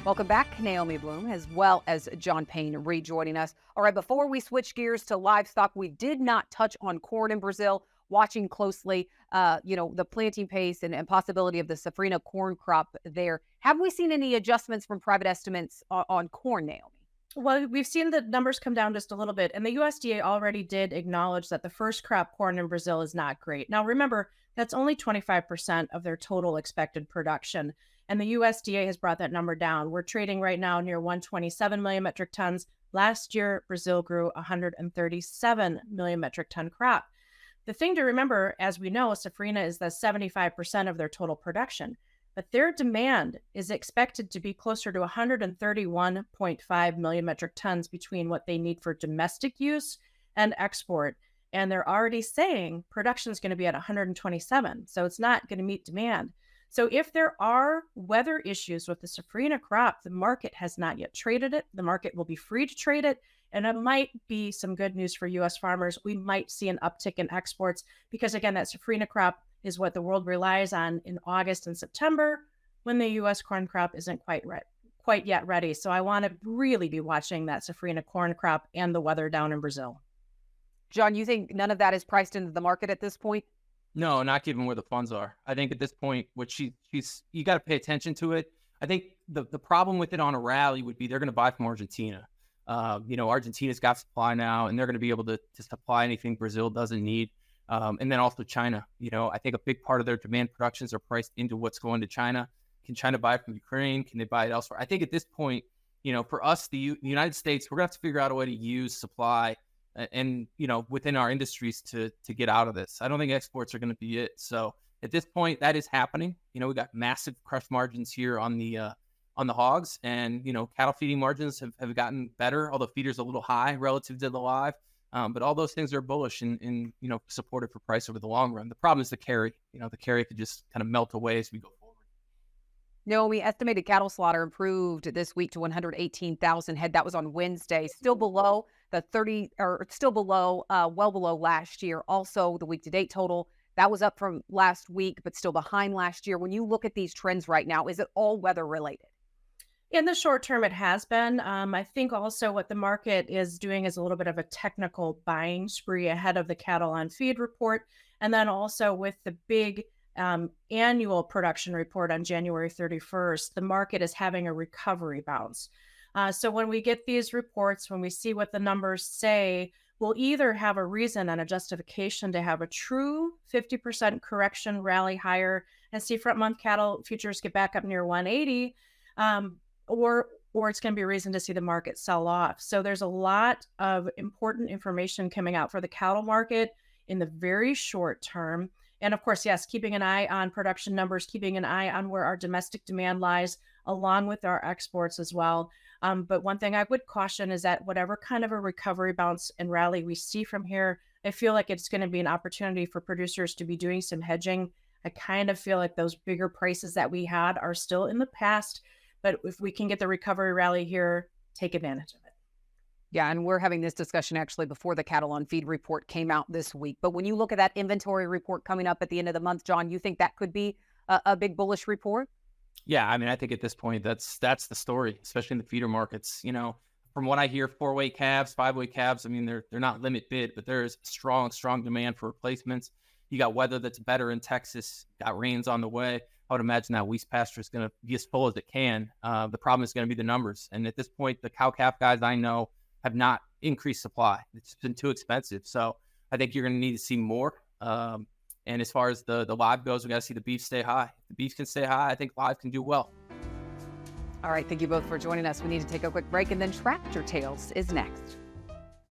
Welcome back, Naomi Bloom, as well as John Payne rejoining us. All right, before we switch gears to livestock, we did not touch on corn in Brazil. Watching closely, the planting pace and possibility of the safrinha corn crop there. Have we seen any adjustments from private estimates on corn, Naomi? Well, we've seen the numbers come down just a little bit, and the USDA already did acknowledge that the first crop corn in Brazil is not great. Now, remember, that's only 25% of their total expected production, and the USDA has brought that number down. We're trading right now near 127 million metric tons. Last year, Brazil grew 137 million metric ton crop. The thing to remember, as we know, safrinha is the 75% of their total production, but their demand is expected to be closer to 131.5 million metric tons between what they need for domestic use and export. And they're already saying production is going to be at 127. So it's not going to meet demand. So if there are weather issues with the safrinha crop, the market has not yet traded it. The market will be free to trade it. And it might be some good news for U.S. farmers. We might see an uptick in exports because, again, that safrinha crop is what the world relies on in August and September when the U.S. corn crop isn't quite yet ready. So I want to really be watching that safrinha corn crop and the weather down in Brazil. John, you think none of that is priced into the market at this point? No, not given where the funds are. I think at this point, what she's you got to pay attention to it. I think the problem with it on a rally would be they're going to buy from Argentina. Argentina's got supply now, and they're going to be able to supply anything Brazil doesn't need. And then also China. I think a big part of their demand productions are priced into what's going to China. Can China buy from Ukraine? Can they buy it elsewhere? I think at this point, for us, the United States, we're going to have to figure out a way to use supply and within our industries to get out of this. I don't think exports are going to be it. So at this point, that is happening. We got massive crush margins here on the hogs, and cattle feeding margins have gotten better, although feeder's a little high relative to the live. But all those things are bullish and supportive for price over the long run. The problem is the carry. The carry could just kind of melt away as we go forward. Naomi, estimated cattle slaughter improved this week to 118,000 head. That was on Wednesday, still below the 30, or still below, well below last year. Also, the week-to-date total, that was up from last week, but still behind last year. When you look at these trends right now, is it all weather related? In the short term, it has been. I think also what the market is doing is a little bit of a technical buying spree ahead of the cattle on feed report. And then also with the big annual production report on January 31st, the market is having a recovery bounce. So when we get these reports, when we see what the numbers say, we'll either have a reason and a justification to have a true 50% correction rally higher and see front month cattle futures get back up near 180, or it's going to be a reason to see the market sell off. So there's a lot of important information coming out for the cattle market in the very short term. And of course, yes, keeping an eye on production numbers, keeping an eye on where our domestic demand lies, along with our exports as well. But one thing I would caution is that whatever kind of a recovery bounce and rally we see from here, I feel like it's going to be an opportunity for producers to be doing some hedging. I kind of feel like those bigger prices that we had are still in the past. But if we can get the recovery rally here, take advantage of it. Yeah, and we're having this discussion actually before the cattle on feed report came out this week. But when you look at that inventory report coming up at the end of the month, John, you think that could be a big bullish report? Yeah, I mean, I think at this point, that's the story, especially in the feeder markets. From what I hear, 4-weight calves, 5-weight calves, I mean, they're not limit bid, but there's strong demand for replacements. You got weather that's better in Texas, got rains on the way. I would imagine that Weiss pasture is going to be as full as it can. The problem is going to be the numbers. And at this point, the cow-calf guys I know have not increased supply. It's been too expensive. So I think you're going to need to see more. And as far as the live goes, we got to see the beef stay high. If the beef can stay high, I think live can do well. All right. Thank you both for joining us. We need to take a quick break, and then Tractor Tales is next.